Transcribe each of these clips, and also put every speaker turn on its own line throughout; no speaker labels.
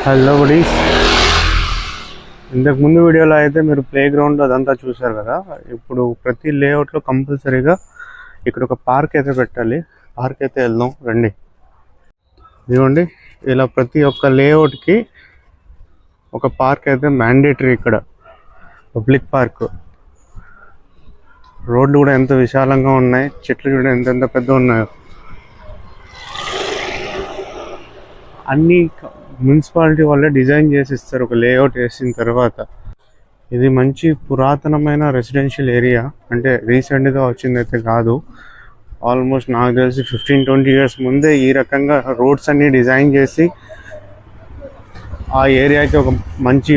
Hello buddies, ఇంతకు ముందు వీడియోలో అయితే మీరు ప్లే గ్రౌండ్ అదంతా చూశారు కదా. ఇప్పుడు ప్రతి లేఅవుట్లో కంపల్సరీగా ఇక్కడ ఒక పార్క్ అయితే పెట్టాలి. పార్క్ అయితే వెళ్దాం రండి. ఇదిగోండి, ఇలా ప్రతి ఒక్క లేఅవుట్కి ఒక పార్క్ అయితే మ్యాండేటరీ. ఇక్కడ పబ్లిక్ పార్క్, రోడ్లు కూడా ఎంత విశాలంగా ఉన్నాయి, చెట్లు కూడా ఎంత పెద్దగా ఉన్నాయో. అన్నీ మున్సిపాలిటీ వాళ్ళే డిజైన్ చేసి ఇస్తారు ఒక లేఅవుట్ వేసిన తర్వాత. ఇది మంచి పురాతనమైన రెసిడెన్షియల్ ఏరియా, అంటే రీసెంట్గా వచ్చిందైతే కాదు. ఆల్మోస్ట్ నాకు తెలిసి 15-20 years ముందే ఈ రకంగా రోడ్స్ అన్నీ డిజైన్ చేసి ఆ ఏరియాకి ఒక మంచి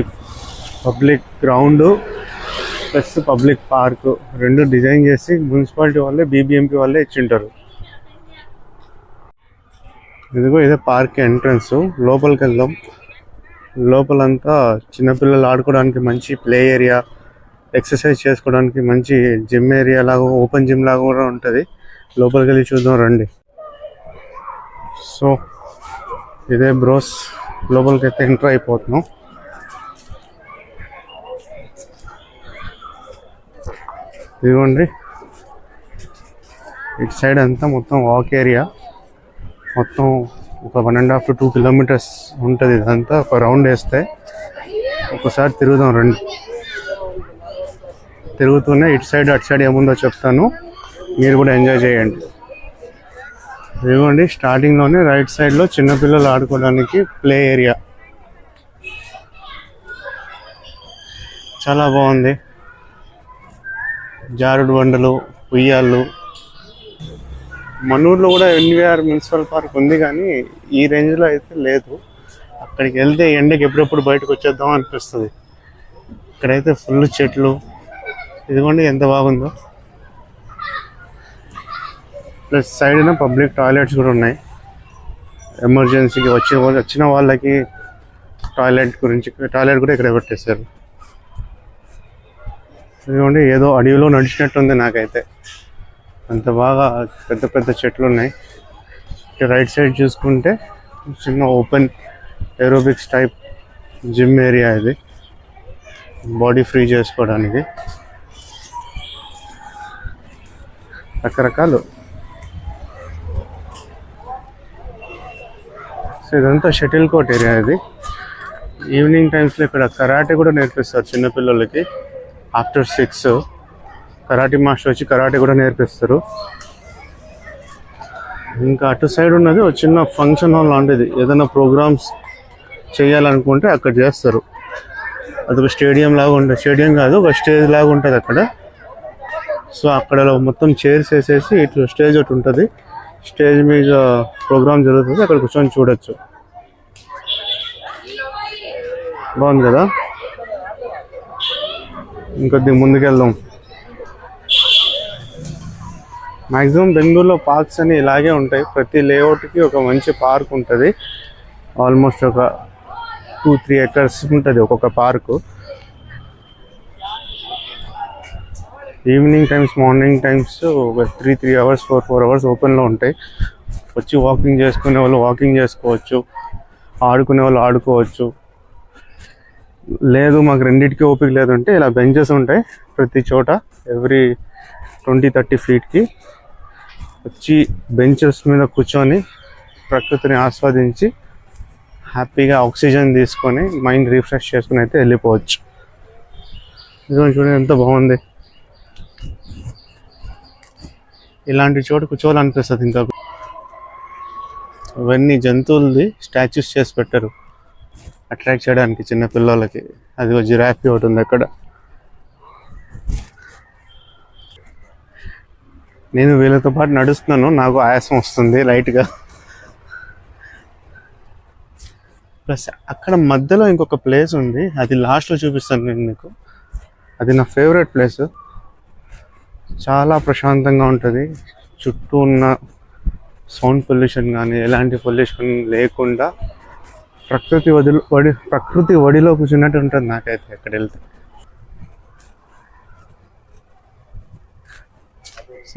public ground plus public park రెండు డిజైన్ చేసి మున్సిపాలిటీ వాళ్ళే, బీబీఎంపీ వాళ్ళే ఇచ్చింటారు. ఇదిగో ఇదే పార్క్ ఎంట్రన్స్. లోపలికి వెళ్దాం. లోపలంతా చిన్నపిల్లలు ఆడుకోవడానికి మంచి ప్లే ఏరియా, ఎక్సర్సైజ్ చేసుకోవడానికి మంచి జిమ్ ఏరియా లాగా, ఓపెన్ జిమ్ లాగా కూడా ఉంటుంది. లోపలికి వెళ్ళి చూద్దాం రండి. సో ఇదే బ్రోస్, లోపలికి అయితే ఎంటర్ అయిపోతున్నాం. ఇదిగోండి, ఇటు సైడ్ అంతా మొత్తం వాక్ ఏరియా. మొత్తం ఒక 1.5 to 2 kilometers ఉంటుంది. ఇదంతా ఒక రౌండ్ వేస్తే ఒకసారి తిరుగుదాం రండి. తిరుగుతూనే ఇటు సైడ్ అటు సైడ్ ఏముందో చెప్తాను, మీరు కూడా ఎంజాయ్ చేయండి. ఇదిగోండి, స్టార్టింగ్లోనే రైట్ సైడ్లో చిన్నపిల్లలు ఆడుకోవడానికి ప్లే ఏరియా. చాలా బాగుంది. జారుడు బండలు, ఉయ్యాళ్ళు. మనూరులో కూడా ఎన్వీఆర్ మున్సిపల్ పార్క్ ఉంది, కానీ ఈ రేంజ్లో అయితే లేదు. అక్కడికి వెళ్తే ఎండకి ఎప్పుడెప్పుడు బయటకు వచ్చేద్దాం అనిపిస్తుంది. ఇక్కడైతే ఫుల్ చెట్లు. ఇదిగోండి ఎంత బాగుందో. ప్లస్ సైడ్న పబ్లిక్ టాయిలెట్స్ కూడా ఉన్నాయి. ఎమర్జెన్సీకి వచ్చిన వాళ్ళకి టాయిలెట్ కూడా ఇక్కడ పెట్టేశారు. ఇదిగోండి, ఏదో అడవిలో నడిచినట్టుంది నాకైతే. అంత బాగా పెద్ద పెద్ద చెట్లు ఉన్నాయి. రైట్ సైడ్ చూసుకుంటే చిన్న open aerobics type gym area. ఇది బాడీ ఫ్రీ చేసుకోవడానికి రకరకాలు. సో ఇదంతా షటిల్ కోర్ట్ ఏరియా. ఇది ఈవినింగ్ టైమ్స్లో ఇక్కడ కరాటే కూడా నేర్పిస్తారు చిన్నపిల్లలకి. ఆఫ్టర్ 6 కరాటే మాస్టర్ వచ్చి కరాటే కూడా నేర్పిస్తారు. ఇంకా అటు సైడ్ ఉన్నది ఒక చిన్న ఫంక్షన్ హాల్ లాంటిది. ఏదైనా ప్రోగ్రామ్స్ చేయాలనుకుంటే అక్కడ చేస్తారు. అదొక స్టేడియం లాగా ఉంటుంది. స్టేడియం కాదు, ఒక స్టేజ్ లాగా ఉంటుంది అక్కడ. సో అక్కడ మొత్తం చైర్స్ వేసేసి ఇట్లా స్టేజ్ ఒకటి ఉంటుంది. స్టేజ్ మీద ప్రోగ్రామ్ జరుగుతుంది, అక్కడ కూర్చొని చూడొచ్చు. బాగుంది కదా. ఇంకొద్ది ముందుకెళ్దాం. మ్యాక్సిమం బెంగళూరులో పార్క్స్ అన్నీ ఇలాగే ఉంటాయి. ప్రతి లేఅవుట్కి ఒక మంచి పార్క్ ఉంటుంది. ఆల్మోస్ట్ ఒక 2-3 acres ఉంటుంది ఒక్కొక్క park. Evening times, morning times ఒక 3 hours 4 hours ఓపెన్లో ఉంటాయి. వచ్చి వాకింగ్ చేసుకునే వాళ్ళు వాకింగ్ చేసుకోవచ్చు, ఆడుకునే వాళ్ళు ఆడుకోవచ్చు. లేదు మాకు రెండింటికి ఓపిక లేదంటే ఇలా బెంచెస్ ఉంటాయి ప్రతి చోట. ఎవ్రీ 20-30 feetకి వచ్చి బెంచెస్ మీద కూర్చొని ప్రకృతిని ఆస్వాదించి హ్యాపీగా ఆక్సిజన్ తీసుకొని మైండ్ రిఫ్రెష్ చేసుకుని అయితే వెళ్ళిపోవచ్చు. ఇదిగోండి, చూడండి ఎంత బాగుంది. ఇలాంటి చోట కూర్చోవాలనిపిస్తుంది. ఇంకా ఇవన్నీ జంతువులది స్టాచ్యూస్ చేసి పెట్టారు అట్రాక్ట్ చేయడానికి చిన్న పిల్లలకి. అది ఒక జిరాఫీ ఒకటి ఉంది అక్కడ. నేను వీళ్ళతో పాటు నడుస్తున్నాను, నాకు ఆయాసం వస్తుంది లైట్గా. ప్లస్ అక్కడ మధ్యలో ఇంకొక ప్లేస్ ఉంది, అది లాస్ట్లో చూపిస్తాను నేను మీకు. అది నా ఫేవరెట్ ప్లేస్. చాలా ప్రశాంతంగా ఉంటుంది. చుట్టూ ఉన్న సౌండ్ పొల్యూషన్ కానీ ఎలాంటి పొల్యూషన్ లేకుండా ప్రకృతి ఒడిలో కూర్చున్నట్టు ఉంటుంది నాకైతే అక్కడ వెళ్తే.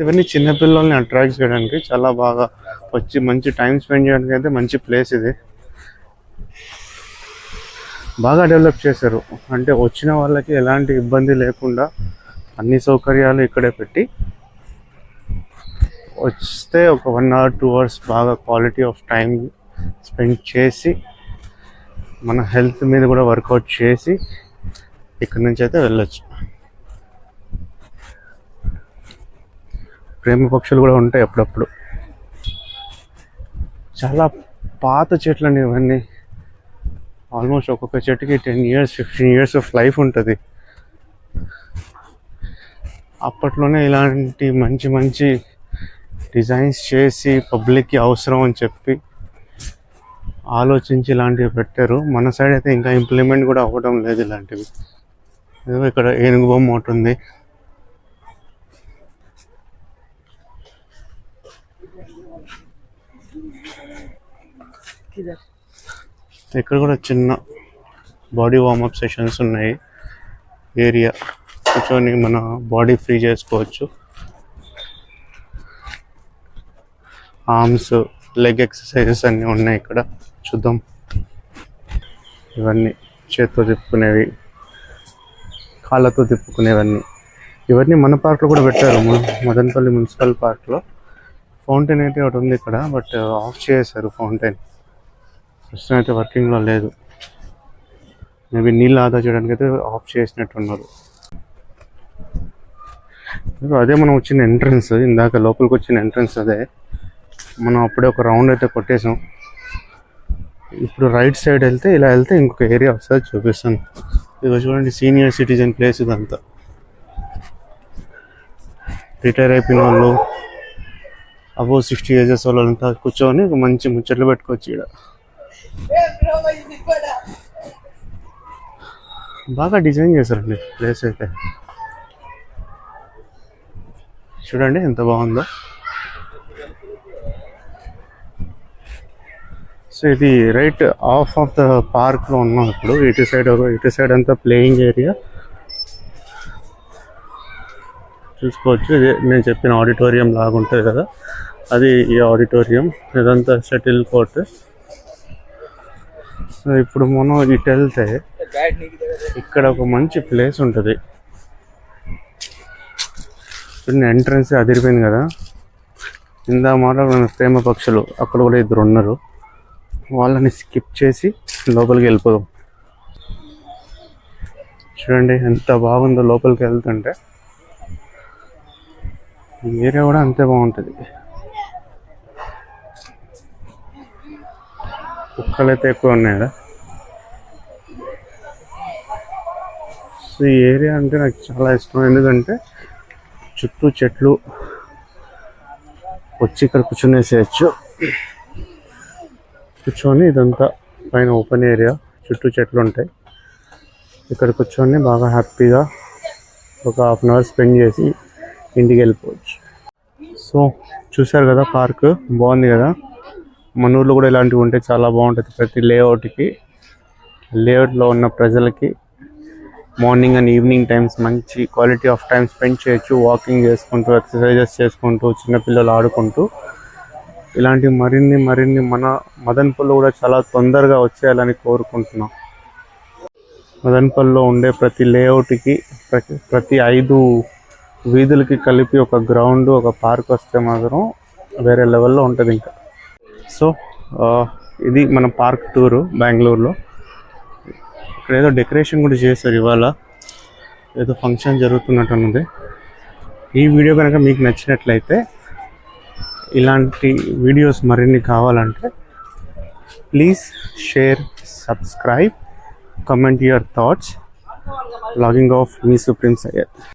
ఇవన్నీ చిన్నపిల్లల్ని అట్రాక్ట్ చేయడానికి చాలా బాగా వచ్చి మంచి టైం స్పెండ్ చేయడానికి అయితే మంచి ప్లేస్ ఇది. బాగా డెవలప్ చేశారు. అంటే వచ్చిన వాళ్ళకి ఎలాంటి ఇబ్బంది లేకుండా అన్ని సౌకర్యాలు ఇక్కడే పెట్టి వస్తే ఒక 1 hour 2 hours బాగా క్వాలిటీ ఆఫ్ టైం స్పెండ్ చేసి మన హెల్త్ మీద కూడా వర్కౌట్ చేసి ఇక్కడి నుంచి అయితే వెళ్ళొచ్చు. ప్రేమ పక్షులు కూడా ఉంటాయి అప్పుడప్పుడు. చాలా పాత చెట్లండి ఇవన్నీ. ఆల్మోస్ట్ ఒక్కొక్క చెట్టుకి 10 years 15 years ఆఫ్ లైఫ్ ఉంటుంది. అప్పట్లోనే ఇలాంటి మంచి మంచి డిజైన్స్ చేసి పబ్లిక్కి అవసరం అని చెప్పి ఆలోచించి ఇలాంటివి పెట్టారు. మన సైడ్ అయితే ఇంకా ఇంప్లిమెంట్ కూడా అవ్వడం లేదు ఇలాంటివి. ఏదో ఇక్కడ ఏనుగు బొమ్మ ఒకటి ఉంది. ఇక్కడ కూడా చిన్న బాడీ వార్మప్ సెషన్స్ ఉన్నాయి. ఏరియా కూర్చొని మన బాడీ ఫ్రీ చేసుకోవచ్చు. ఆర్మ్స్ లెగ్ ఎక్సర్సైజెస్ అన్నీ ఉన్నాయి ఇక్కడ. చూద్దాం. ఇవన్నీ చేత్తో తిప్పుకునేవి, కాళ్ళతో తిప్పుకునేవన్నీ. ఇవన్నీ మన పార్క్లో కూడా పెట్టారు, మదనపల్లి మున్సిపల్ పార్క్లో. ఫౌంటైన్ అయితే ఒకటి ఉంది ఇక్కడ, బట్ ఆఫ్ చేశారు ఫౌంటైన్. ప్రస్తుతం అయితే వర్కింగ్లో లేదు. మేబీ నీళ్ళు ఆదా చేయడానికి అయితే ఆఫ్ చేసినట్టున్నారు. అదే మనం వచ్చిన ఎంట్రన్స్, ఇందాక లోపలికి వచ్చిన ఎంట్రన్స్ అదే. మనం అప్పుడే ఒక రౌండ్ అయితే కొట్టేసాం. ఇప్పుడు రైట్ సైడ్ వెళ్తే ఇలా వెళ్తే ఇంకొక ఏరియా వస్తుంది, చూపిస్తాను. ఇది చూడండి, సీనియర్ సిటిజన్ ప్లేస్ ఇదంతా. రిటైర్ అయిపోయిన వాళ్ళు, అబౌవ్ 60 years వాళ్ళంతా కూర్చొని మంచి ముచ్చట్లు పెట్టుకోవచ్చు. ఇక్కడ బాగా డిజైన్ చేశారండి ప్లేస్ అయితే. చూడండి ఎంత బాగుందో. సో ఇది రైట్ ఆఫ్ ద పార్క్లో ఉన్నాం ఇప్పుడు. ఇటు సైడ్ అంతా ప్లేయింగ్ ఏరియా చూసుకోవచ్చు. ఇదే నేను చెప్పిన ఆడిటోరియం లాగా ఉంటుంది కదా, అది ఈ ఆడిటోరియం. ఇదంతా షటిల్ కోర్ట్. సో ఇప్పుడు మనం ఇటు వెళ్తే ఇక్కడ ఒక మంచి ప్లేస్ ఉంటుంది. ఎంట్రన్స్ అదిరిపోయింది కదా. ఇందా మాట్లాడిన ప్రేమ పక్షులు అక్కడ కూడా 2 ఉన్నారు. వాళ్ళని స్కిప్ చేసి లోపలికి వెళ్ళిపోదాం. చూడండి ఎంత బాగుందో లోపలికి వెళ్తుంటే. ఈ ఏరియా కూడా అంతే బాగుంటుంది. కుక్కలు అయితే ఎక్కువ ఉన్నాయి కదా. సో ఈ ఏరియా అంటే నాకు చాలా ఇష్టం, ఎందుకంటే చుట్టూ చెట్లు, వచ్చి ఇక్కడ కూర్చొనేసేయచ్చు. కూర్చొని ఇదంతా పైన ఓపెన్ ఏరియా, చుట్టూ చెట్లు ఉంటాయి. ఇక్కడ కూర్చొని బాగా హ్యాపీగా ఒక 1/2 hour స్పెండ్ చేసి ఇంటికి వెళ్ళిపోవచ్చు. సో చూసారు కదా, పార్క్ బాగుంది కదా. మన ఊర్లో కూడా ఇలాంటివి ఉంటే చాలా బాగుంటుంది. ప్రతి లేఅవుట్లో ఉన్న ప్రజలకి మార్నింగ్ అండ్ ఈవినింగ్ టైమ్స్ మంచి క్వాలిటీ ఆఫ్ టైం స్పెండ్ చేయొచ్చు. వాకింగ్ చేసుకుంటూ, ఎక్సర్సైజెస్ చేసుకుంటూ, చిన్నపిల్లలు ఆడుకుంటూ. ఇలాంటి మరిన్ని మన మదనపల్లిలో కూడా చాలా తొందరగా వచ్చేయాలని కోరుకుంటున్నాం. మదనపల్లిలో ఉండే ప్రతి లేఅవుట్కి, ప్రతి 5 వీధులకి కలిపి ఒక గ్రౌండ్, ఒక పార్క్ వస్తే మాత్రం వేరే లెవెల్లో ఉంటుంది ఇంకా. సో ఇది మన పార్క్ టూరు బెంగళూరులో. ఇక్కడ ఏదో డెకరేషన్ కూడా చేశారు ఇవాళ, ఏదో ఫంక్షన్ జరుగుతున్నట్టున్నది. ఈ వీడియో కనుక మీకు నచ్చినట్లయితే, ఇలాంటి వీడియోస్ మరిన్ని కావాలంటే please share, subscribe, comment your thoughts. Logging off మీ సుప్రీం సయ్యద్.